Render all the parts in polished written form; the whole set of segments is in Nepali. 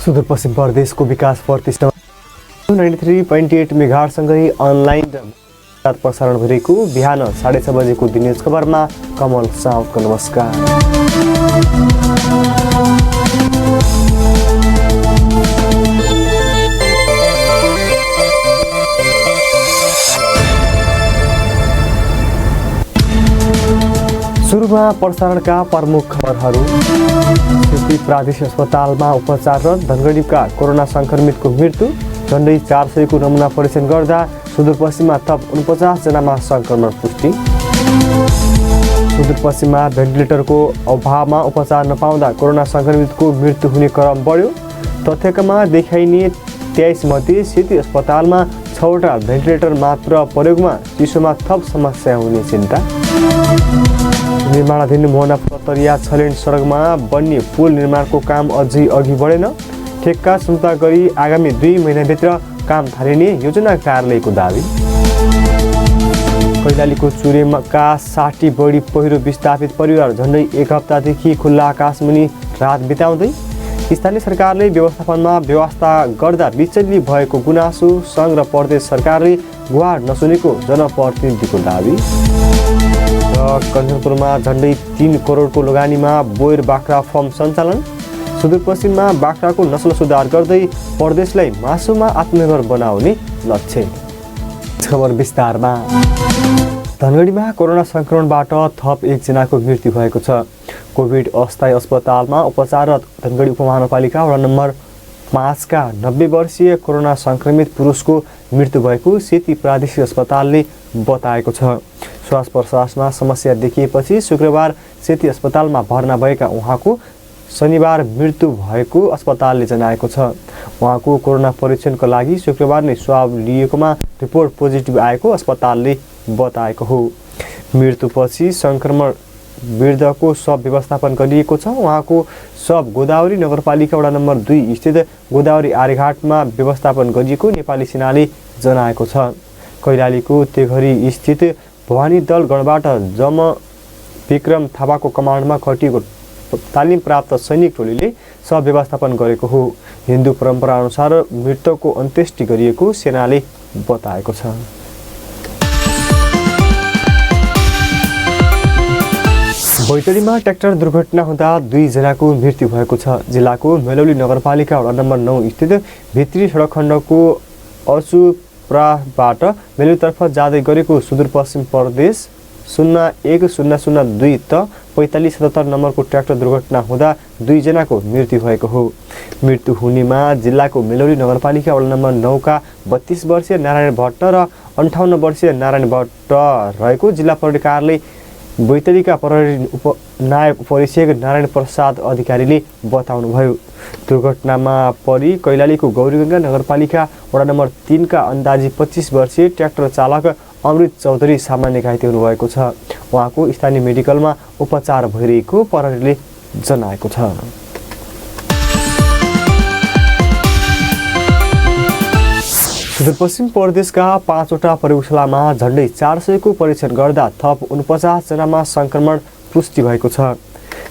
सुदूरपश्चिम प्रदेशको विकास प्रतिष्ठा 93.8 मेगाहर्जसँगै अनलाइन र प्रसारण भइरहेको बिहान 6:30 बजेको दिनेश खबरमा कमल साउदको नमस्कार। सुरुमा प्रसारणका प्रमुख खबरहरू। सिटी प्रादेशिक अस्पतालमा उपचाररत धनगढीका कोरोना संक्रमितको मृत्यु। झन्डै 400 को नमुना परीक्षण गर्दा सुदूरपश्चिममा थप 49 जनामा संक्रमण पुष्टि। सुदूरपश्चिममा भेन्टिलेटरको अभावमा उपचार नपाउँदा कोरोना संक्रमितको मृत्यु हुने क्रम बढ्यो। तथ्याङ्कमा देखाइने 23 मध्ये सिटी अस्पतालमा 6वटा भेन्टिलेटर मात्र प्रयोगमा चिसोमा थप समस्या हुने चिन्ता। निर्माणाधीन मोहना पतरिया छलेन सडकमा बन्ने पुल निर्माणको काम अझै अघि बढेन। ठेक्का सुन्ता गरी आगामी 2 महिनाभित्र काम थालिने योजना कार्यालयको दावी। कैलालीको चुरेका 60 बढी पहिरो विस्थापित परिवार झन्डै 1 हप्तादेखि खुल्ला आकाशमुनि रात बिताउँदै। स्थानीय सरकारले व्यवस्थापनमा व्यवस्था गर्दा बिचल्ली भएको गुनासो। सङ्घ र प्रदेश सरकारले गुहार नसुनेको जनप्रतिनिधिको दावी। र कञ्चनपुरमा झन्डै 3 करोडको लगानीमा बोयर बाख्रा फर्म सञ्चालन। सुदूरपश्चिममा बाख्राको नस्ल सुधार गर्दै प्रदेशलाई मासुमा आत्मनिर्भर बनाउने लक्ष्य। खबर विस्तारमा। धनगढीमा कोरोना संक्रमणबाट थप 1 जनाको मृत्यु भएको छ। कोभिड अस्थायी अस्पतालमा उपचाररत धनगढी उपमहानगरपालिका वडा नम्बर 5 का 90 वर्षीय कोरोना संक्रमित पुरुषको मृत्यु भएको सेती प्रादेशिक अस्पतालले बताएको छ। श्वास प्रश्वासमा समस्या देखिएपछि शुक्रबार सेती अस्पतालमा भर्ना भएका उहाँको शनिबार मृत्यु भएको अस्पतालले जनाएको छ। उहाँको कोरोना परीक्षणको लागि शुक्रबार नै स्वाब लिएकोमा रिपोर्ट पोजिटिभ आएको अस्पतालले बताएको हो। मृत्युपछि संक्रमण विरुद्धको शव व्यवस्थापन गरिएको छ। उहाँको शव गोदावरी नगरपालिका वडा नम्बर 2 स्थित गोदावरी आर्यघाटमा व्यवस्थापन गरिएको नेपाली सेनाले जनाएको छ। कैलालीको तेघरी स्थित भवानी दल गणबाट जम विक्रम थापाको कमान्डमा खटिएको तालिम प्राप्त सैनिक टोलीले शव व्यवस्थापन गरेको हो। हिन्दू परम्परा अनुसार मृतकको अन्त्येष्टि गरिएको सेनाले बताएको छ। बैतडीमा ट्र्याक्टर दुर्घटना हुँदा 2 जनाको मृत्यु भएको छ। जिल्लाको मेलौली नगरपालिका वडा नम्बर 9 स्थित भित्री सडक खण्डको असुप्राबाट मेलौलीतर्फ जाँदै गरेको सुदूरपश्चिम प्रदेश 01002 त 4577 नम्बरको ट्र्याक्टर दुर्घटना हुँदा 2 जनाको मृत्यु भएको हो। मृत्यु हुनेमा जिल्लाको मेलौली नगरपालिका वडा नम्बर 9 का 32 वर्षीय नारायण भट्ट र 58 वर्षीय नारायण भट्ट रहेको जिल्ला प्रहरी कार्यालय बैतडीका प्रहरी नायब उपरीक्षक नारायण प्रसाद अधिकारीले बताउनुभयो। दुर्घटनामा परि कैलालीको गौरीगङ्गा नगरपालिका वडा नम्बर 3 का अन्दाजी 25 वर्षीय ट्र्याक्टर चालक अमृत चौधरी सामान्य घाइते हुनुभएको छ। उहाँको स्थानीय मेडिकलमा उपचार भइरहेको प्रहरीले जनाएको छ। सुदूरपश्चिम प्रदेशका 5वटा प्रयोगशालामा झन्डै 400 को परीक्षण गर्दा थप 49 जनामा संक्रमण पुष्टि भएको छ।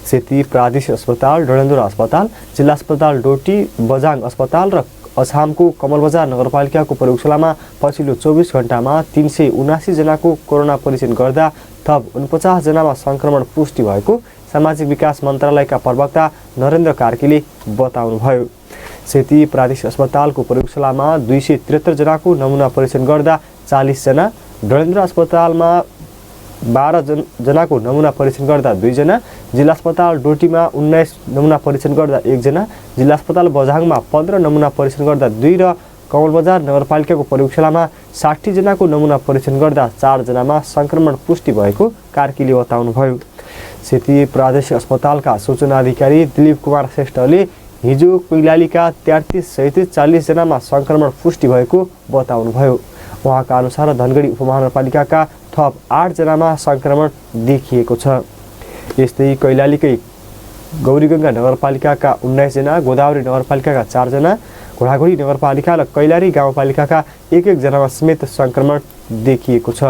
सेती प्रादेशिक अस्पताल, डडेलधुरा अस्पताल, जिल्ला अस्पताल डोटी, बजाङ अस्पताल र अछामको कमलबजार नगरपालिकाको प्रयोगशालामा पछिल्लो 24 घण्टामा 379 जनाको कोरोना परीक्षण गर्दा थप 49 जनामा संक्रमण पुष्टि भएको सामाजिक विकास मन्त्रालयका प्रवक्ता नरेन्द्र कार्कीले बताउनुभयो। सेती प्रादेशिक अस्पतालको प्रयोगशालामा 273 जनाको नमुना परीक्षण गर्दा 40 जना, डडेलधुरा अस्पतालमा 12 जनाको नमुना परीक्षण गर्दा 2 जना, जिल्ला अस्पताल डोटीमा 19 नमुना परीक्षण गर्दा 1 जना, जिल्ला अस्पताल बझाङमा 15 नमुना परीक्षण गर्दा 2 र कमलबजार नगरपालिकाको प्रयोगशालामा 60 जनाको नमुना परीक्षण गर्दा 4 जनामा संक्रमण पुष्टि भएको कार्कीले बताउनुभयो। सेती प्रादेशिक अस्पतालका सूचना अधिकारी दिलीप कुमार श्रेष्ठले हिजो कैलालीका 33 सहित 40 जनामा संक्रमण पुष्टि भएको बताउनुभयो। उहाँका अनुसार धनगढी उपमहानगरपालिकाका थप 8 जनामा संक्रमण देखिएको छ। यस्तै कैलालीकै गौरीगङ्गा नगरपालिकाका 19 जना, गोदावरी नगरपालिकाका 4 जना, घोडाघोडी नगरपालिका र कैलाली गाउँपालिकाका 1-1 जनामा समेत संक्रमण देखिएको छ।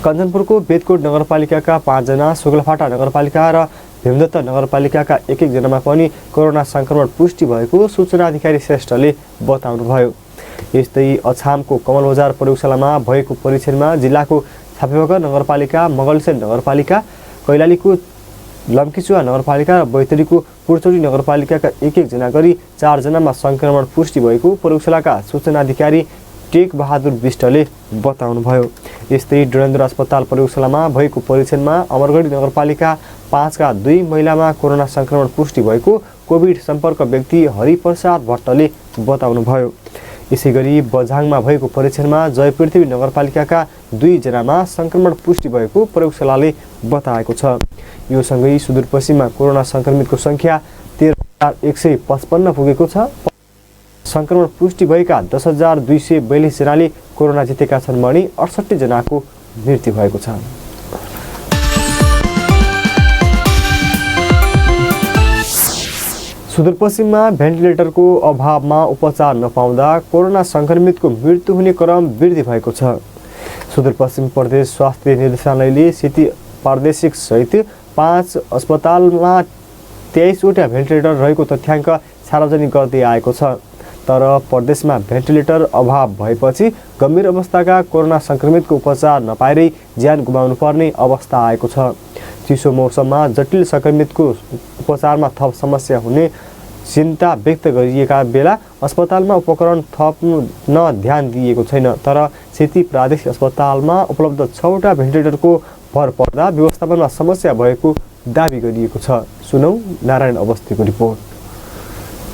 कञ्चनपुरको बेदकोट नगरपालिकाका 5 जना, शुक्लाफाटा नगरपालिका र भीमदत्त नगरपालिकाका एक जनामा पनि कोरोना संक्रमण पुष्टि भएको सूचना अधिकारी श्रेष्ठले बताउनुभयो। यस्तै अछामको कमल बजार प्रयोगशालामा भएको परीक्षणमा जिल्लाको छापेमगर नगरपालिका, मगलसेन नगरपालिका, कैलालीको लम्कीचुवा नगरपालिका र बैतडीको पुर्चौडी नगरपालिकाका एक जना गरी 4 जनामा संक्रमण पुष्टि भएको प्रयोगशालाका सूचना अधिकारी टेक बहादुर विष्टले बताउनुभयो। यस्तै डडेलधुरा अस्पताल प्रयोगशालामा भएको परीक्षणमा अमरगढी नगरपालिका 5 का 2 महिलामा कोरोना संक्रमण पुष्टि भएको कोभिड सम्पर्क व्यक्ति हरिप्रसाद भट्टले बताउनुभयो। यसैगरी बझाङमा भएको परीक्षणमा जयपृथ्वी नगरपालिकाका 2 जनामा संक्रमण पुष्टि भएको प्रयोगशालाले बताएको छ। यो सँगै सुदूरपश्चिममा कोरोना संक्रमितको संख्या 13,155 पुगेको छ। संक्रमण पुष्टि भएका 10,242 जनाले कोरोना जितेका छन् भने 68 जनाको मृत्यु भएको छ। सुदूरपश्चिममा भेन्टिलेटरको अभावमा उपचार नपाउँदा कोरोना संक्रमितको मृत्यु हुने क्रम वृद्धि भएको छ। सुदूरपश्चिम प्रदेश स्वास्थ्य निर्देशालयले सेती प्रादेशिक सहित 5 अस्पतालमा 23वटा भेन्टिलेटर रहेको तथ्याङ्क सार्वजनिक गर्दै आएको छ। तर प्रदेशमा भेन्टिलेटर अभाव भएपछि गम्भीर अवस्थाका कोरोना संक्रमितको उपचार नपाएरै ज्यान गुमाउनु पर्ने अवस्था आएको छ। चिसो मौसममा जटिल संक्रमितको उपचारमा थप समस्या हुने चिन्ता व्यक्त गरिएका बेला अस्पतालमा उपकरण थप्न ध्यान दिएको छैन। तर सेती प्रादेशिक अस्पतालमा उपलब्ध 6वटा भेन्टिलेटरको भर पर्दा व्यवस्थापनमा समस्या भएको दाबी गरिएको छ। सुनौ नारायण अवस्थीको रिपोर्ट।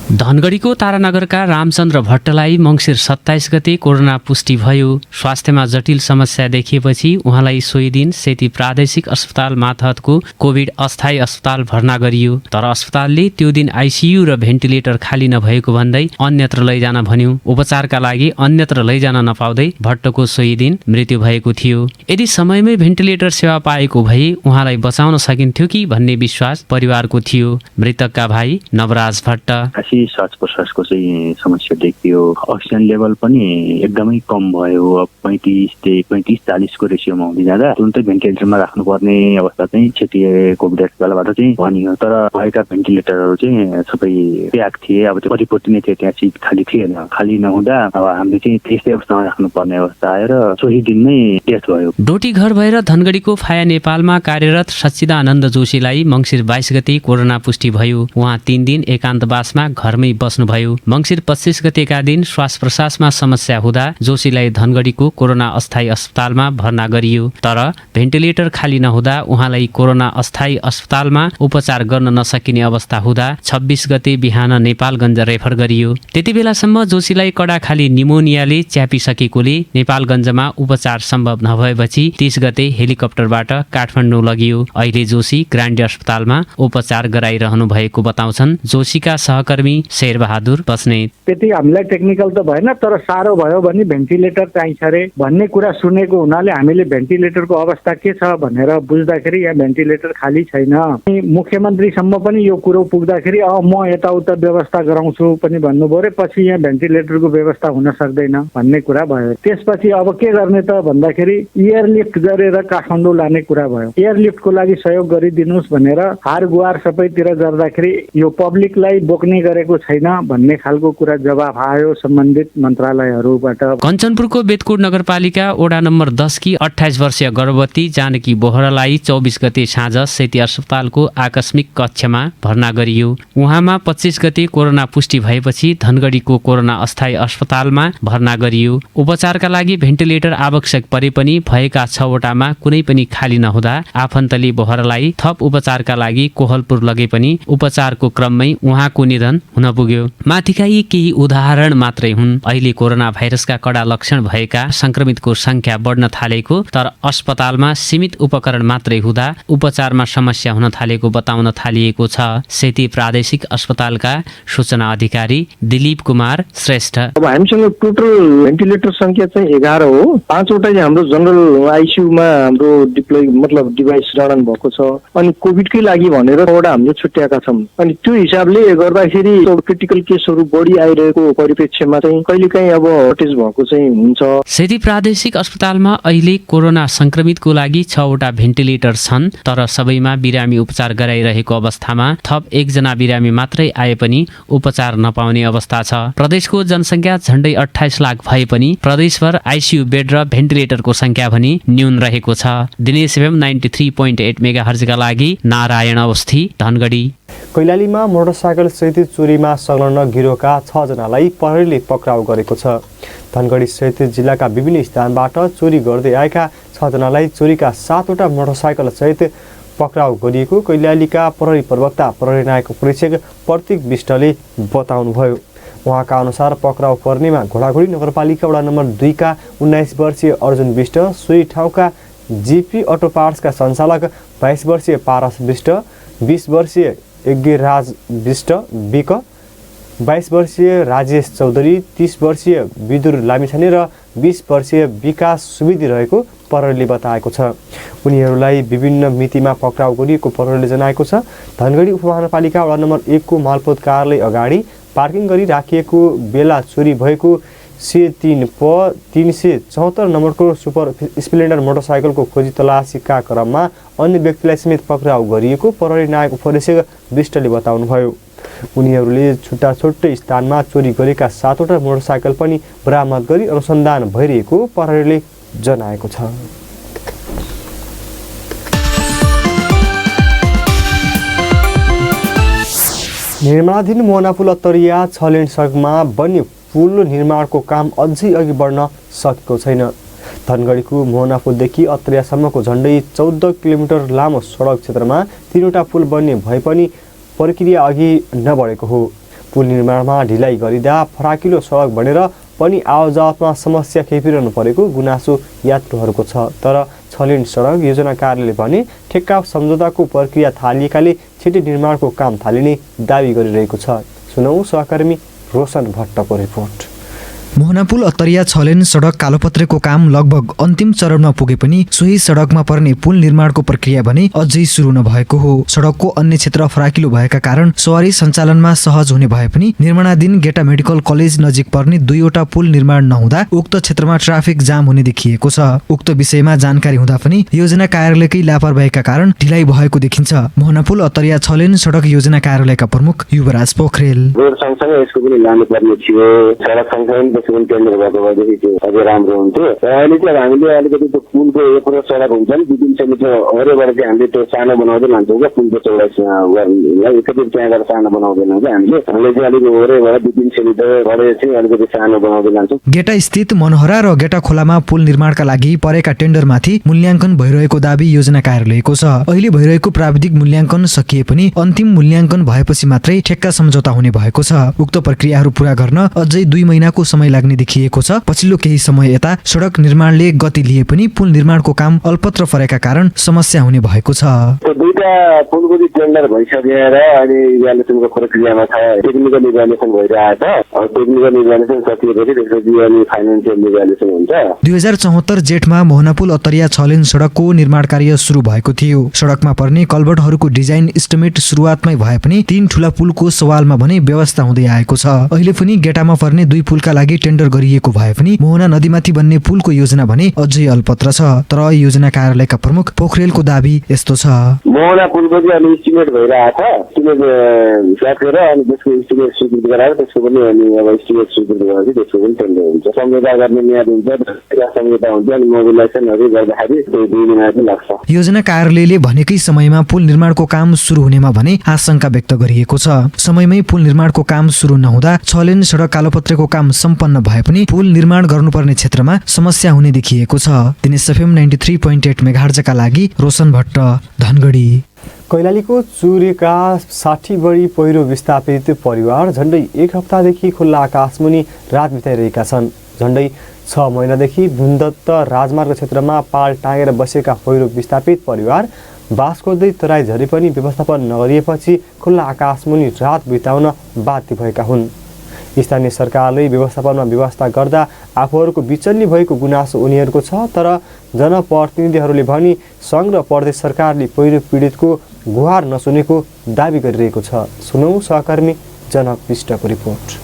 धनगढीको तारानगरका रामचन्द्र भट्टलाई मङ्सिर 27 गते कोरोना पुष्टि भयो। स्वास्थ्यमा जटिल समस्या देखिएपछि उहाँलाई सोही दिन सेती प्रादेशिक अस्पताल मातहतको कोभिड अस्थायी अस्पताल भर्ना गरियो। तर अस्पतालले त्यो दिन आइसियु र भेन्टिलेटर खाली नभएको भन्दै अन्यत्र लैजान भन्यो। उपचारका लागि अन्यत्र लैजान नपाउँदै भट्टको सोही दिन मृत्यु भएको थियो। यदि समयमै भेन्टिलेटर सेवा पाएको भए उहाँलाई बचाउन सकिन्थ्यो कि भन्ने विश्वास परिवारको थियो। मृतकका भाइ नवराज भट्ट श्वास प्रश्वासको चाहिँ समस्या देखियो। अक्सिजन लेभल पनि एकदमै कम भयो। 35-40 को रेसियोमा हुँदै जाँदा तुरुन्तै भेन्टिलेटरमा राख्नुपर्ने अवस्था चाहिँ सेती कोभिड अस्पतालबाट चाहिँ भनियो। तर भएका भेन्टिलेटरहरू चाहिँ सबै प्याक थिए। अब त्यो परिपट्टि नै थियो, त्यहाँ सिट खाली थिएन। खाली नहुँदा अब हामीले चाहिँ त्यस्तै अवस्थामा राख्नुपर्ने अवस्था आएर सोही दिनमै डेथ भयो। डोटी घर भएर धनगढीको फाया नेपालमा कार्यरत सच्चिदानन्द जोशीलाई मङ्सिर 22 गते कोरोना पुष्टि भयो। उहाँ 3 दिन एकान्तवासमा घरमै बस्नुभयो। मङ्सिर 25 गतेका दिन श्वास प्रश्वासमा समस्या हुँदा जोशीलाई धनगढीको कोरोना अस्थायी अस्पतालमा भर्ना गरियो। तर भेन्टिलेटर खाली नहुँदा उहाँलाई कोरोना अस्थायी अस्पतालमा उपचार गर्न नसकिने अवस्था हुँदा 26 गते बिहान नेपालगञ्ज रेफर गरियो। त्यति बेलासम्म जोशीलाई कडा खाली निमोनियाले च्यापिसकेकोले नेपालगञ्जमा उपचार सम्भव नभएपछि 30 गते हेलिकप्टरबाट काठमाडौँ लगियो। अहिले जोशी ग्रान्डी अस्पतालमा उपचार गराइरहनु भएको बताउँछन् जोशीका सहकर्मी शेरबहादुर बस्नेत। त्यति हामीलाई टेक्निकल त भएन, तर साह्रो भयो भने भेन्टिलेटर चाहिन्छ रे भन्ने कुरा सुनेको हुनाले हामीले भेन्टिलेटरको अवस्था के छ भनेर बुझ्दाखेरि यहाँ भेन्टिलेटर खाली छैन। मुख्यमन्त्रीसम्म पनि यो कुरो पुग्दाखेरि म यताउता व्यवस्था गराउँछु पनि भन्नुभयो रे। पछि यहाँ भेन्टिलेटरको व्यवस्था हुन सक्दैन भन्ने कुरा भयो। त्यसपछि अब के गर्ने त भन्दाखेरि एयरलिफ्ट गरेर काठमाडौँ लाने कुरा भयो। एयरलिफ्टको लागि सहयोग गरिदिनुहोस् भनेर हार गुहार सबैतिर गर्दाखेरि यो पब्लिकलाई बोक्ने गरेको छैन भन्ने खालको कुरा जवाफ आयो सम्बन्धित मन्त्रालयहरूबाट। कञ्चनपुरको बेतकोट नगरपालिका वडा नम्बर 10 की 28 वर्षीय गर्भवती जानकी बोहरालाई 24 गते साँझ सेती अस्पतालको आकस्मिक कक्षमा भर्ना गरियो। उहाँमा 25 गते कोरोना पुष्टि भएपछि धनगढीको कोरोना अस्थायी अस्पतालमा भर्ना गरियो। उपचारका लागि भेन्टिलेटर आवश्यक परे पनि भएका 6वटामा कुनै पनि खाली नहुँदा आफन्तले बोहरालाई थप उपचारका लागि कोहलपुर लगे पनि उपचारको क्रममै उहाँको निधन हुन पुग्यो। माथिका यी केही उदाहरण मात्रै हुन्। अहिले कोरोना भाइरसका कडा लक्षण भएका संक्रमितको संख्या बढ्न थालेको, तर अस्पतालमा सीमित उपकरण मात्रै हुँदा उपचारमा समस्या हुन थालेको बताउन थालिएको छ। सेती प्रादेशिक अस्पतालका सूचना अधिकारी दिलीप कुमार श्रेष्ठ। अब हामीसँग टोटल भेन्टिलेटर संख्या चाहिँ 11 हो। 5वटा चाहिँ हाम्रो जनरल आइसियुमा हाम्रो डिप्लोय मतलब डिभाइस जडान भएको छ। अनि कोभिडकै लागि भनेर 6वटा हामीले छुट्याएका छौँ। अनि त्यो हिसाबले गर्दाखेरि क्रिटिकल केसहरू बढी आइरहेको परिप्रेक्ष्यमा चाहिँ कहिलेकाहीँ अब सर्टेज भएको चाहिँ हुन्छ। सेती प्रादेशिक अस्पतालमा अहिले कोरोना संक्रमितको लागि 6वटा भेन्टिलेटर छन्, तर सबैमा बिरामी उपचार गराइरहेको अवस्थामा थप 1 जना बिरामी मात्रै आए पनि उपचार नपाउने अवस्था छ। प्रदेशको जनसङ्ख्या झण्डै 28 लाख भए पनि प्रदेशभर आइसियु बेड र भेन्टिलेटरको संख्या भने न्यून रहेको छ। दिनेश FM 93.8 मेगाहर्जका लागि नारायण अवस्थी, धनगढी। कैलालीमा मोटरसाइकल सहित चोरीमा संलग्न गिरोहका 6 जनालाई प्रहरीले पक्राउ गरेको छ। धनगढी सहित जिल्लाका विभिन्न स्थानबाट चोरी गर्दै आएका 6 जनालाई चोरीका 7वटा मोटरसाइकल सहित पक्राउ गरिएको कैलालीका प्रहरी प्रवक्ता प्रहरी नायक परीक्षक प्रतीक विष्टले बताउनुभयो। उहाँका अनुसार पक्राउ पर्नेमा घोडाघोडी नगरपालिका वडा नम्बर 2 का 19 वर्षीय अर्जुन विष्ट, सोही ठाउँका जीपी अटो पार्ट्सका सञ्चालक 22 वर्षीय पारस विष्ट, 20 वर्षीय यज्ञराज विष्ट बिक, 22 वर्षीय राजेश चौधरी, 30 वर्षीय विदुर लामिछाने र 20 वर्षीय विकास सुवेदी रहेको प्रहरीले बताएको छ। उनीहरूलाई विभिन्न मितिमा पक्राउ गरिएको प्रहरीले जनाएको छ। धनगढी उपमहानगरपालिका वडा नम्बर 1 को मालपोत कार्यालय अगाडि पार्किङ गरी राखिएको बेला चोरी भएको C3 प 374 नम्बरको सुपर स्प्लेन्डर मोटरसाइकलको खोजी तलासीका क्रममा अन्य व्यक्तिलाई समेत पक्राउ गरिएको प्रहरी नायक उपरीक्षक विष्टले बताउनुभयो। उनीहरूले छुट्टै स्थानमा चोरी गरेका 7वटा मोटरसाइकल पनि बरामद गरी अनुसन्धान भइरहेको प्रहरीले जनाएको छ। निर्माणाधीन मोहनापुल अत्तरिया 6 लेन सडकमा बन्ने पुल निर्माणको काम अझै अघि बढ्न सकेको छैन। धनगढीको मोहनापुलदेखि अत्तरियासम्मको झण्डै 14 किलोमिटर लामो सडक क्षेत्रमा 3वटा पुल बन्ने भए पनि प्रक्रिया अघि नबढेको हो। पुल निर्माणमा ढिलाइ गरिँदा फराकिलो सडक बनेर पनि आवाजावतमा समस्या खेपिरहनु परेको गुनासो यात्रुहरूको छ। तर 6 लेन सडक योजना कार्यालयले भने ठेक्का सम्झौताको प्रक्रिया थालिएकाले छिटै निर्माणको काम थालिने दावी गरिरहेको छ। सुनौ सहकर्मी रोशन भट्टको रिपोर्ट। मोहनापुल अत्तरिया 6 लेन सडक कालोपत्रेको काम लगभग अन्तिम चरणमा पुगे पनि सोही सडकमा पर्ने पुल निर्माणको प्रक्रिया भने अझै सुरु नभएको हो। सडकको अन्य क्षेत्र फराकिलो भएका कारण सवारी सञ्चालनमा सहज हुने भए पनि निर्माणाधीन गेटा मेडिकल कलेज नजिक पर्ने 2वटा पुल निर्माण नहुँदा उक्त क्षेत्रमा ट्राफिक जाम हुने देखिएको छ। उक्त विषयमा जानकारी हुँदा पनि योजना कार्यालयकै लापरवाहीका कारण ढिलाइ भएको देखिन्छ। मोहनापुल अत्तरिया 6 लेन सडक योजना कार्यालयका प्रमुख युवराज पोखरेल। रोड सँगसँगै यसको पनि लानुपर्ने थियो, सडक सँगसँगै टेन्डर भएको भएदेखि त्यो अझै राम्रो हुन्थ्यो। र अहिले चाहिँ हामीले अलिकति त्यो पुलको एक सडक हुन्छ नि 2-3 सेन्टिमिटर अरूबाट चाहिँ हामीले त्यो सानो बनाउँदै लान्छौँ क्या, पुलको चौडाइ गर्नलाई एकैचोटि त्यहाँ गएर सानो बनाउँदैनौँ क्या हामीले चाहिँ अलिक ओरैबाट 2-3 सेन्टिमिटर बढेर चाहिँ अलिकति सानो बनाउँदै लान्छौँ। गेटा स्थित मनोहरा र गेटा खोलामा पुल निर्माणका लागि परेका टेन्डरमाथि मूल्याङ्कन भइरहेको दावी योजना कार्यालयको छ। अहिले भइरहेको प्राविधिक मूल्याङ्कन सकिए पनि अन्तिम मूल्याङ्कन भएपछि मात्रै ठेक्का सम्झौता हुने भएको छ। उक्त प्रक्रियाहरू पूरा गर्न अझै 2 महिनाको समय लाग्ने देखिएको छ। पछिल्लो केही समय यता सडक निर्माणले गति लिए पनि पुल निर्माणको काम अल्पत्र परेका कारण समस्या हुने भएको छ। दुईटा पुलको टेन्डर भइसकेर अहिले इभ्यालुएसनको प्रक्रियामा छ। टेक्निकल इभ्यालुएसन भइरहेको छ। टेक्निकल इभ्यालुएसन सकिएपछि त्यसपछि अनि फाइनान्सियल इभ्यालुएसन हुन्छ। 2074 जेठमा मोहनापुल अत्तरिया 6 लेन सडकको निर्माण कार्य सुरु भएको थियो। सडकमा पर्ने कल्भर्टहरूको डिजाइन इस्टिमेट सुरुवातमै भए पनि 3 ठूला पुलको सवालमा भने व्यवस्था हुँदै आएको छ। अहिले पनि गेटामा पर्ने 2 पुलका लागि टेन्डर गरिएको भए पनि मोहना नदीमाथि बन्ने पुलको योजना भने अझै अल्पत्र छ। तर योजना कार्यालयका प्रमुख पोखरेलको दावी यस्तो छ। मोहना पुलको चाहिँ अनि इस्टिमेट भइरहेको छ। इस्टिमेट सकेर अनि त्यसको इस्टिमेट स्वीकृति गराएर त्यसको पनि अनि अब इस्टिमेट स्वीकृति गरेपछि त्यसको पनि टेन्डर हुन्छ। सम्झौता गर्ने म्याद हुन्छ, सम्झौता हुन्छ अनि मोबिलाइजेसनहरू गर्दाखेरि 2 महिना चाहिँ लाग्छ। योजना कार्यालयले भनेकै समयमा पुल निर्माणको काम सुरु हुनेमा भने आशंका व्यक्त गरिएको छ। समयमै पुल निर्माणको काम सुरु नहुँदा 6 लेन सडक कालोपत्रेको काम सम्पन्न भए पनि पुल निर्माण गर्नुपर्ने क्षेत्रमा समस्या हुने देखिएको छ। दिनेश FM 93.8 मेगाहर्जका लागि रोशन भट्ट, धनगढी। कैलालीको चुरेका 60 बढी पहिरो विस्थापित परिवार झण्डै 1 हप्तादेखि खुल्ला आकाशमुनि रात बिताइरहेका छन्। झण्डै 6 महिनादेखि भुन्दत्त राजमार्ग क्षेत्रमा पाल टाँगेर बसेका पहिरो विस्थापित परिवार बास खोज्दै तराई झरे पनि व्यवस्थापन नगरिएपछि खुल्ला आकाशमुनि रात बिताउन बाध्य भएका हुन्। स्थानीय सरकारले व्यवस्थापनमा व्यवस्था गर्दा आफूहरूको बिचल्ली भएको गुनासो उनीहरूको छ। तर जनप्रतिनिधिहरूले भनी सङ्घ र प्रदेश सरकारले पहिरो पीडितको गुहार नसुनेको दावी गरिरहेको छ। सुनौ सहकर्मी जनक विष्टको रिपोर्ट।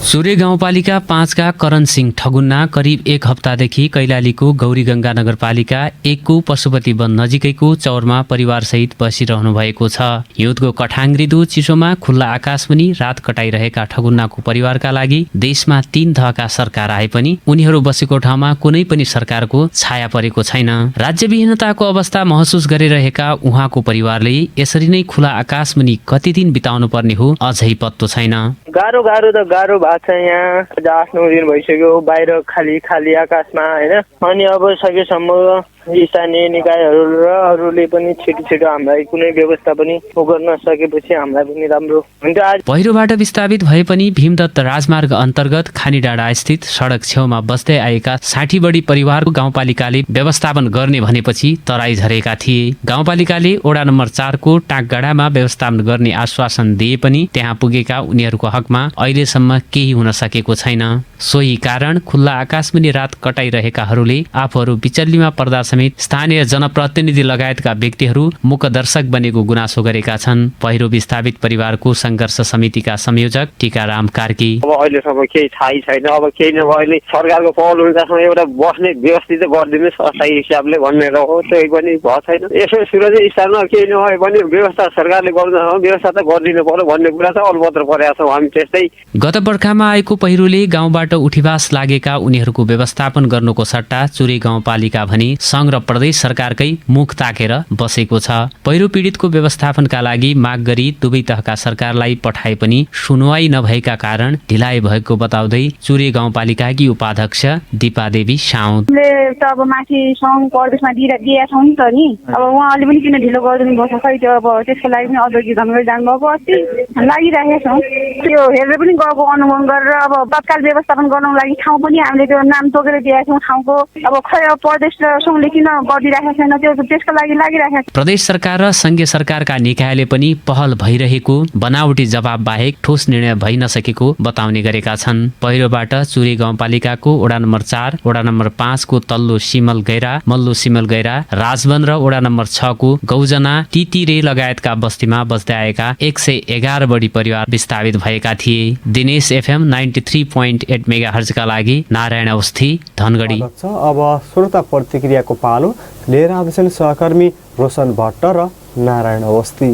सूर्य गाउँपालिका 5 का करण सिंह ठगुन्ना करिब 1 हप्तादेखि कैलालीको गौरीगङ्गा नगरपालिका 1 को पशुपति वन नजिकैको चौरमा परिवारसहित बसिरहनु भएको छ। हिउँदको कठाङ्ग्रिदो चिसोमा खुल्ला आकाशमुनि रात कटाइरहेका ठगुन्नाको परिवारका लागि देशमा 3 तहका सरकार आए पनि उनीहरू बसेको ठाउँमा कुनै पनि सरकारको छाया परेको छैन। राज्यविहीनताको अवस्था महसुस गरिरहेका उहाँको परिवारले यसरी नै खुला आकाशमुनि कति दिन बिताउनु पर्ने हो अझै पत्तो छैन। गाह्रो त गाह्रो भएको छ। यहाँ 8-9 दिन भइसक्यो बाहिर खाली आकाशमा हैन। अनि अब सकेसम्म स्थानीय निकायहरू र अरूले पनि छिटो हामीलाई कुनै व्यवस्था पनि गर्न सकेपछि हामीलाई पनि राम्रो हुन्छ। आज पहिरोबाट विस्थापित भए पनि भीमदत्त राजमार्ग अन्तर्गत खानीडाँडा स्थित सडक छेउमा बस्दै आएका 60 बढी परिवारको गाउँपालिकाले व्यवस्थापन गर्ने भनेपछि तराई झरेका थिए। गाउँपालिकाले वडा नम्बर 4 को टाकगाडामा व्यवस्थापन गर्ने आश्वासन दिए पनि त्यहाँ पुगेका उनीहरूको हकमा अहिलेसम्म केही हुन सकेको छैन। सोही कारण खुल्ला आकाशमुनि रात कटाइरहेकाहरूले आफूहरू बिचल्लीमा पर्दा समेत स्थानीय जनप्रतिनिधि लगायतका व्यक्तिहरू मुखदर्शक बनेको गुनासो गरेका छन्। पहिरो विस्थापित परिवारको संघर्ष समितिका संयोजक टीकाराम कार्की। अब अहिलेसम्म केही थाहै छैन। अब केही नभए अहिले सरकारको पहल हुँदासम्म एउटा बस्ने व्यवस्थित गरिदिनुहोस् अस्थायी हिसाबले भनेर हो, त्यही पनि भएको छैन। यसो सुरक्षित स्थानमा केही नभए पनि व्यवस्था सरकारले गर्दा व्यवस्था त गरिदिनु पर्यो भन्ने कुरा त अलपत्र परेका छौँ हामी त्यस्तै। गत बर्खामा आएको पहिरोले गाउँबाट उठिवास लागेका उनीहरूको व्यवस्थापन गर्नुको सट्टा चुरे गाउँपालिका भनी संघ र प्रदेश सरकारकै मुख ताकेर बसेको छ। पहिरो पीडितको व्यवस्थापनका लागि माग गरी दुवै तहका सरकारलाई पठाए पनि सुनवाई नभएका कारण ढिलाइ भएको बताउँदै चुरे गाउँपालिकाकी उपाध्यक्ष दीपा देवी साउद। अब माथि सङ्घ प्रदेशमा दिएका छौँ नि त नि, अब उहाँले पनि किन ढिलो गरिदिनु भएको खै त्यो अब त्यसको लागि पनि अध्यक्ष धनगढी जानुभएको अस्ति लागिरहेका छौँ। त्यो हेरेर पनि गएको अनुगमन गरेर अब तत्काल व्यवस्थापन गर्नको लागि ठाउँ पनि हामीले त्यो नाम तोकेर दिएका छौँ ठाउँको। अब खै अब प्रदेश र सङ्घले किन गरिदिरहेको छैन त्यो त्यसको लागि लागिरहेको छ। प्रदेश सरकार र संघीय सरकारका निकायले पनि पहल भइरहेको बनावटी जवाब बाहेक ठोस निर्णय भइ नसकेको बताउने गरेका छन्। पहिरोबाट चुरे गाउँपालिकाको वडा नम्बर 4, वडा नम्बर 5 को तल्लो सिमल गैरा, मल्लो सिमल गैरा, राजवन र वडा नम्बर 6 को गौजना, टिटिरे लगायतका बस्तीमा बस्दै आएका 111 बढी परिवार विस्थापित भएका थिए। दिनेश एफएम 93.8 मेगाहर्ज का लागि नारायण अवस्थी धनगढी। अब श्रोता प्रतिक्रियाको पालो लिएर आउँछन् सहकर्मी रोशन भट्ट र नारायण अवस्थी।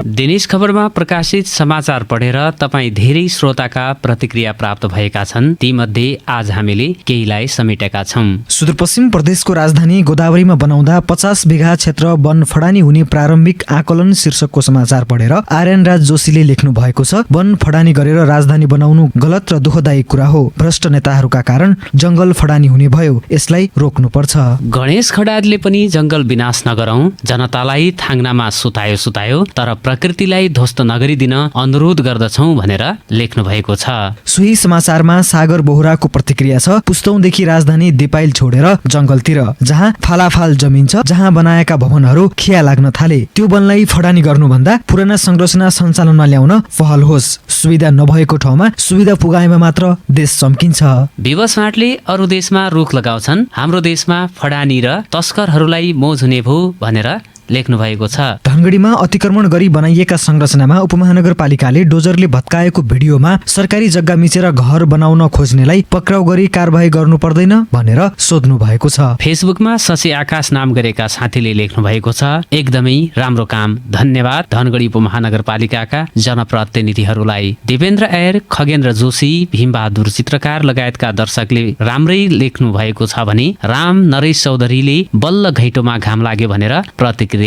दिनेश खबरमा प्रकाशित समाचार पढेर तपाईँ धेरै श्रोताका प्रतिक्रिया प्राप्त भएका छन्। तीमध्ये आज हामीले केहीलाई समेटेका छौं। सुदूरपश्चिम प्रदेशको राजधानी गोदावरीमा बनाउँदा 50 बिघा क्षेत्र वन फडानी हुने प्रारम्भिक आकलन शीर्षकको समाचार पढेर आर्यन राज जोशीले लेख्नु भएको छ। वन फडानी गरेर राजधानी बनाउनु गलत र दुःखदायी कुरा हो। भ्रष्ट नेताहरूका कारण जंगल फडानी हुने भयो, यसलाई रोक्नुपर्छ। गणेश खड्काले पनि जंगल विनाश नगरौं, जनतालाई थाङ्नामा सुतायो तर प्रकृतिलाई ध्वस्त नगरिदिन अनुरोध गर्दछौं भनेर लेख्नु भएको छ। सोही समाचारमा सागर बोहराको प्रतिक्रिया छ। पुस्तौंदेखि राजधानी दिपाइल छोडेर जंगलतिर, जहाँ फालाफाल जमिन छ, जहाँ बनाएका भवनहरू खिया लाग्न थाले, त्यो वनलाई फडानी गर्नुभन्दा पुराना संरचना सञ्चालनमा ल्याउन पहल होस्। सुविधा नभएको ठाउँमा सुविधा पुगाएमा मात्र देश चम्किन्छ। विवश फाँटले अरू देशमा रुख लगाउँछन्, हाम्रो देशमा फडानी र तस्करहरूलाई मोज हुने भो भनेर लेख्नु भएको छ। धनगढीमा अतिक्रमण गरी बनाइएका संरचनामा उपमहानगरपालिकाले डोजरले भत्काएको भिडियोमा सरकारी जग्गा मिचेर घर बनाउन खोज्नेलाई पक्राउ गरी कारबाही गर्नु पर्दैन भनेर सोध्नु भएको छ। फेसबुकमा शशि आकाश नाम गरेका साथीले लेख्नु भएको छ, एकदमै राम्रो काम, धन्यवाद धनगढी उपमहानगरपालिकाका जनप्रतिनिधिहरूलाई। देवेन्द्र आयर, खगेन्द्र जोशी, भीमबहादुर चित्रकार लगायतका दर्शकले राम्रै लेख्नु भएको छ भने राम नरेश चौधरीले बल्ल घैटोमा घाम लाग्यो भनेर प्रतिक्रिया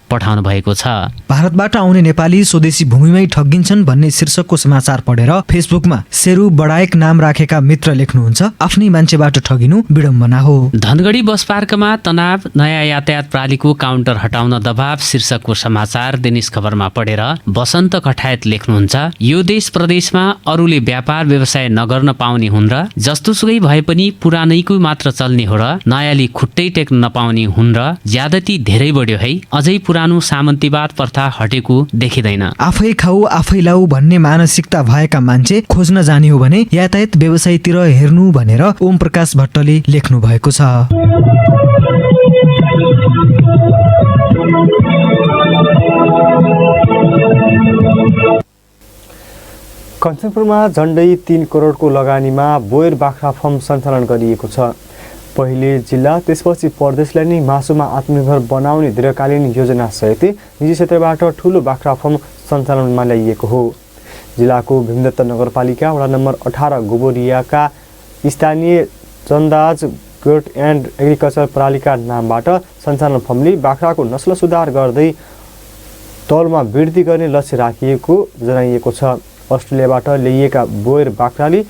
पठाउनु भएको छ। भारतबाट आउने नेपाली स्वदेशी भूमिमै ठगिन्छन् भन्ने शीर्षकको समाचार पढेर फेसबुकमा शेरू बडायक नाम राखेका मित्र लेख्नुहुन्छ, आफ्नै मान्छेबाट ठगिनु विडम्बना हो। धनगढी बस पार्कमा तनाव, नयाँ यातायात प्रणालीको काउन्टर हटाउन दबाव शीर्षकको समाचार दिनेश खबरमा पढेर बसन्त कठायत लेख्नुहुन्छ, यो देश प्रदेशमा अरूले व्यापार व्यवसाय नगर्न पाउने हुन् र जस्तोसुकै भए पनि पुरानैको मात्र चल्ने हो र नयाँले खुट्टै टेक्न नपाउने हुन् र ज्यादती धेरै बढ्यो है, अझै पुरानो सामन्तीवाद प्रथा हटेको देखिँदैन। आफै खाऊ आफै लाऊ भन्ने मानसिकता भएका मान्छे खोज्न जाने हो भने यातायात व्यवसायतिर हेर्नु भनेर ओम प्रकाश भट्टले लेख्नु भएको छ। कञ्चनपुरमा झन्डै 3 करोडको लगानीमा बोयर बाख्रा फर्म सञ्चालन गरिएको छ। पहिले जिल्ला त्यसपछि प्रदेशलाई नै मासुमा आत्मनिर्भर बनाउने दीर्घकालीन योजनासहित निजी क्षेत्रबाट ठूलो बाख्रा फर्म सञ्चालनमा ल्याइएको हो। जिल्लाको भीमदत्त नगरपालिका वडा नम्बर 18 गोबरियाका स्थानीय चन्दाज गोट एन्ड एग्रिकल्चर प्रणालीका नामबाट सञ्चालन फर्मले बाख्राको नस्ल सुधार गर्दै तौलमा वृद्धि गर्ने लक्ष्य राखिएको जनाइएको छ। अस्ट्रेलियाबाट ल्याइएका बोयर बाख्राले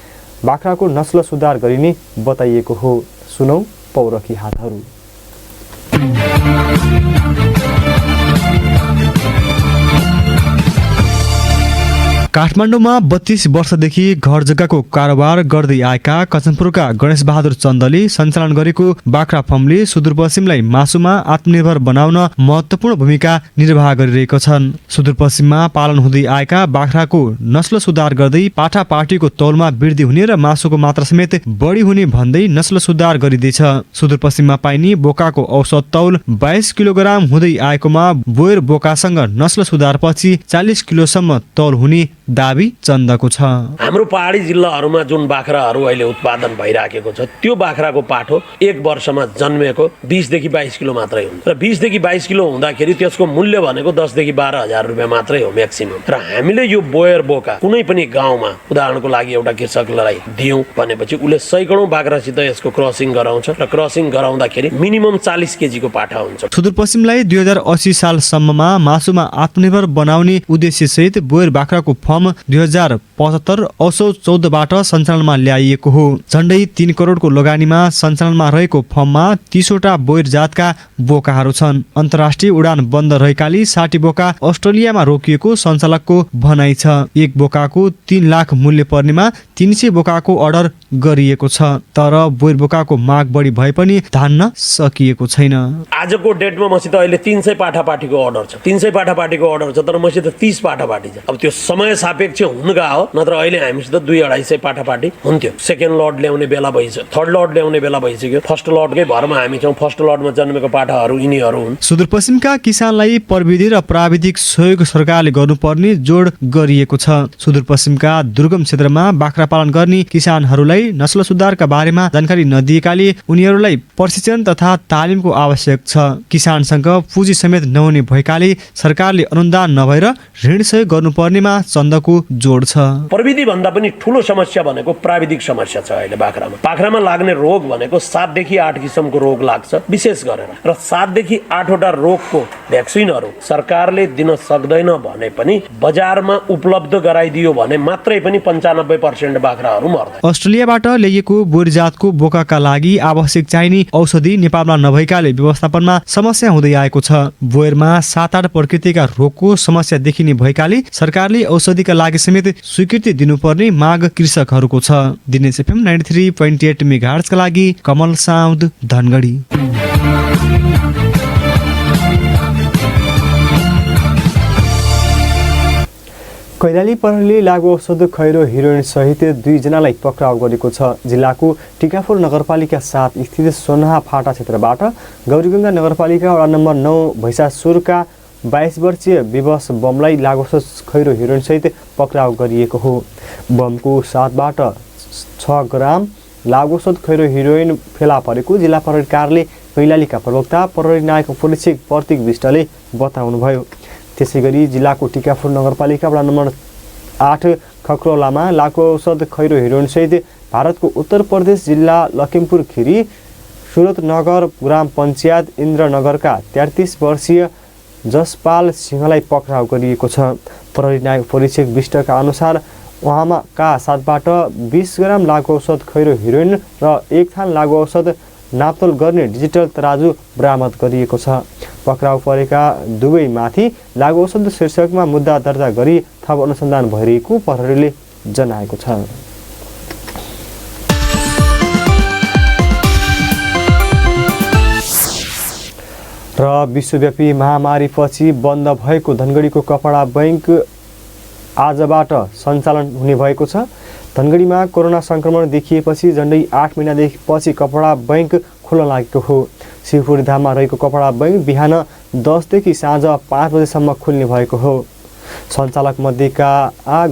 बाख्राको नस्ल सुधार गरिने बताइएको हो। सुनौ पौरखी हातहरू। काठमाडौँमा 32 वर्षदेखि घर जग्गाको कारोबार गर्दै आएका कञ्चनपुरका गणेश बहादुर चन्दले सञ्चालन गरेको बाख्रा फर्मले सुदूरपश्चिमलाई मासुमा आत्मनिर्भर बनाउन महत्त्वपूर्ण भूमिका निर्वाह गरिरहेको छन्। सुदूरपश्चिममा पालन हुँदै आएका बाख्राको नस्ल सुधार गर्दै पाठापाटीको तौलमा वृद्धि हुने र मासुको मात्रा समेत बढी हुने भन्दै नस्ल सुधार गरिँदैछ। सुदूरपश्चिममा पाइने बोकाको औसत तौल 22 किलोग्राम हुँदै आएकोमा बोयर बोकासँग नस्ल सुधारपछि 40 किलोसम्म तौल हुने दाबी चन्दको छ। हाम्रो पहाडी जिल्लाहरूमा जुन बाख्राहरू अहिले उत्पादन भइराखेको छ त्यो बाख्राको पाठो एक वर्षमा जन्मेको 20 देखि 22 किलो मात्रै हुन्छ र 20 देखि 22 किलो हुँदाखेरि त्यसको मूल्य भनेको 10 देखि 12 हजार रुपियाँ मात्रै हो म्याक्सिमम। र हामीले यो बोयर बोका कुनै पनि गाउँमा उदाहरणको लागि एउटा कृषकलाई दियौं भनेपछि उसले सैकडौं बाख्रासित यसको क्रसिङ गराउँछ र क्रसिङ गराउँदाखेरि मिनिमम 40 केजी को पाठा हुन्छ। सुदूरपश्चिमलाई 2080 सालसम्ममा मासुमा आत्मनिर्भर बनाउने उद्देश्यसहित बोयर बाख्राको फर्म 2075 असोज 14 बाट सञ्चालनमा ल्याइएको हो। झन्डै 3 करोडको लगानीमा सञ्चालनमा रहेको फर्ममा 30 वटा बोयर जातका बोकाहरू छन्। अन्तर्राष्ट्रिय उडान बन्द रहेकाले 60 बोका अस्ट्रेलियामा रोकिएको सञ्चालकको भनाइ छ। एक बोकाको 3 लाख मूल्य पर्नेमा 300 बोकाको अर्डर गरिएको छ, तर बोयर बोकाको माग बढी भए पनि धान्न सकिएको छैन। आजको डेटमा मसित अहिले 300 पाठापाठीको अर्डर छ, 300 पाठापाठीको अर्डर छ, तर मसित 30 पाठापाठी छ। अब त्यो समय सापेक्ष हुन गयो हो, नत्र अहिले हामीसित 200-250 पाठापाठी हुन्थ्यो। सेकेन्ड लट ल्याउने बेला भइसक्यो, थर्ड लट ल्याउने बेला भइसक्यो, फर्स्ट लटकै भरमा हामी छौँ। फर्स्ट लटमा जन्मेको पाठाहरू यिनीहरू हुन्। सुदूरपश्चिमका किसानलाई प्रविधि र प्राविधिक सहयोग सरकारले गर्नुपर्ने जोड गरिएको छ। सुदूरपश्चिमका दुर्गम क्षेत्रमा बाख्रा पालन गर्ने किसानहरूलाई नस्ल सुधारका बारेमा जानकारी नदिएकाले उनीहरूलाई प्रशिक्षण तथा तालिमको आवश्यक छ। किसानसँग पुँजी समेत नहुने भएकाले सरकारले अनुदान नभएर ऋण सहयोग गर्नुपर्नेमा चन्दको जोड छ। प्रविधि भन्दा पनि ठूलो समस्या भनेको प्राविधिक समस्या छ। अहिले बाख्रामा लाग्ने रोग भनेको 7 देखि 8 किसिमको रोग लाग्छ विशेष गरेर, र 7 देखि 8 वटा रोगको भ्याक्सिनहरू सरकारले दिन सक्दैन भने पनि बजारमा उपलब्ध गराइदियो भने मात्रै पनि 95% बाख्राहरू मर्दैन। अस्ट्रेलियाबाट ल्याइएको बोयर जातको बोकाका लागि आवश्यक चाहिने औषधि नेपालमा नभएकाले व्यवस्थापनमा समस्या हुँदै आएको छ। बोयरमा 7-8 प्रकृतिका रोगको समस्या देखिने भएकाले सरकारले औषधिका लागि समेत स्वीकृति दिनुपर्ने माग कृषकहरूको छ। दिनेश एफएम 93.8 मेगाहर्जका लागि कमल साउद धनगढी। कैलाली प्रहरीले लागु औषध खैरो हिरोइन सहित 2 जनालाई पक्राउ गरेको छ। जिल्लाको टिकापुर नगरपालिका 7 स्थित सोनाहा फाटा क्षेत्रबाट गौरीगङ्गा नगरपालिका वडा नम्बर 9 भैसासुरका 22 वर्षीय विवश बमलाई लागु औषध खैरो हिरोइन सहित पक्राउ गरिएको हो। बमको साथबाट 6 ग्राम लागु औषध खैरो हिरोइन फेला परेको जिल्ला प्रहरी कार्यालय कैलालीका प्रवक्ता प्रहरी नायक परीक्षक प्रतीक विष्टले बताउनुभयो। त्यसैगरी जिल्लाको टिकापुर नगरपालिका वडा नम्बर 8 खक्रौलामा लागु औषध खैरो हिरोइन सहित भारतको उत्तर प्रदेश जिल्ला लखिमपुर खिरी सुरतनगर ग्राम पञ्चायत इन्द्रनगरका 33 वर्षीय जसपाल सिंहलाई पक्राउ गरिएको छ। प्रहरी नायक परीक्षक विष्टका अनुसार उहाँका साथबाट 20 ग्राम लागु औषध खैरो हिरोइन र 1 थान लागु औषध नाप्तोल गर्ने डिजिटल तराजु बरामद गरिएको छ। पक्राउ परेका दुवैमाथि लागु औषध शीर्षकमा मुद्दा दर्ता गरी थप अनुसन्धान भइरहेको प्रहरीले जनाएको छ। र विश्वव्यापी महामारीपछि बन्द भएको धनगढीको कपडा बैंक आजबाट सञ्चालन हुने भएको छ। धनगढीमा कोरोना संक्रमण देखिएपछि झन्डै 8 महिनादेखि पछि कपडा बैंक खुल्न लागेको हो। शिवपुरी धाममा रहेको कपडा बैङ्क बिहान 10 देखि साँझ 5 बजेसम्म खुल्ने भएको हो। सञ्चालक मध्येका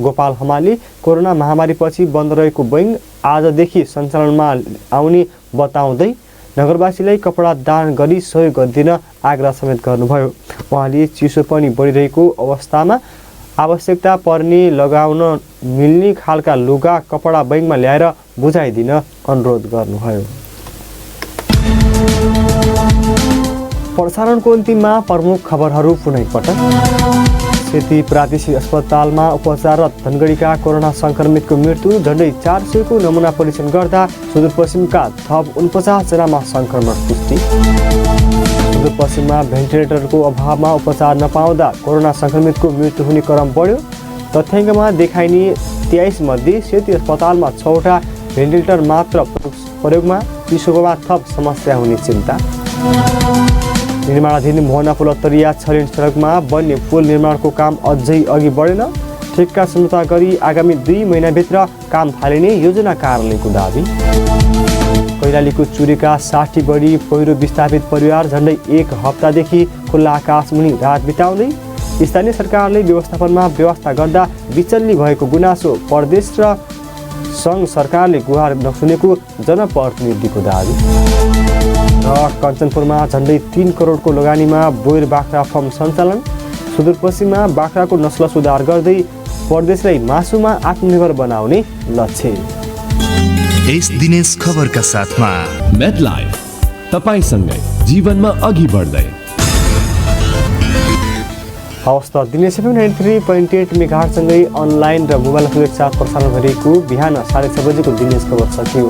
गोपाल हमाली कोरोना महामारीपछि बन्द रहेको बैङ्क आजदेखि सञ्चालनमा आउने बताउँदै नगरवासीलाई कपडा दान गरी सहयोग गरिदिन आग्रह समेत गर्नुभयो। उहाँले चिसो पनि बढिरहेको अवस्थामा आवश्यकता पर्ने लगाउन मिल्ने खालका लुगा कपडा बैङ्कमा ल्याएर बुझाइदिन अनुरोध गर्नुभयो। प्रसारणको अन्तिममा प्रमुख खबरहरू पुनः एकपटक। सेती प्रादेशिक अस्पतालमा उपचाररत धनगढीका कोरोना सङ्क्रमितको मृत्यु, झन्डै 400 को नमुना परीक्षण गर्दा सुदूरपश्चिमका थप 49 जनामा सङ्क्रमण पुष्टि। सुदूरपश्चिममा भेन्टिलेटरको अभावमा उपचार नपाउँदा कोरोना सङ्क्रमितको मृत्यु हुने क्रम बढ्यो। तथ्याङ्कमा देखाइने 23 मध्ये सेती अस्पतालमा 6वटा भेन्टिलेटर मात्र प्रयोगमा, चिसोमा थप समस्या हुने चिन्ता। निर्माणाधीन मोहना पुल अत्तरिया छलेन सडकमा बन्ने पुल निर्माणको काम अझै अघि बढेन। ठेक्का सम्झौता गरी आगामी 2 महिनाभित्र काम थालिने योजना कार्यालयको दाबी। कैलालीको चुरेका 60 बढी पहिरो विस्थापित परिवार झन्डै 1 हप्तादेखि खुल्ला आकाशमुनि रात बिताउँदै स्थानीय सरकारले व्यवस्थापनमा व्यवस्था गर्दा विचल्ली भएको गुनासो। प्रदेश र सङ्घ सरकारले गुहार नसुनेको जनप्रतिनिधिको दाबी। र कञ्चनपुरमा झन्डै 3 करोडको लगानीमा बोयर बाख्रा फर्म सञ्चालन। सुदूरपश्चिममा बाख्राको नस्ल सुधार गर्दै प्रदेशलाई मासुमा आत्मनिर्भर बनाउने लक्ष्य। यस दिनेश खबरका साथमा मेडलाइफ, तपाईसँगै जीवनमा अघि बढ्दै। हवस् त, दिनेश FM 93.8 मेगाहर्जसँगै अनलाइन र मोबाइल एक साथ प्रसारण गरिएको बिहान 6:30 बजेको दिनेश खबर सकियो।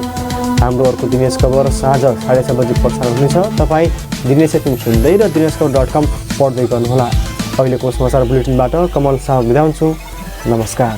हाम्रो अर्को दिनेश खबर साँझ 6:30 बजे प्रसारण हुनेछ। तपाईँ दिनेश FM सुन्दै र dineskhबर.com पढ्दै गर्नुहोला। अहिलेको समाचार बुलेटिनबाट कमल शाह बिदा हुन्छु। नमस्कार।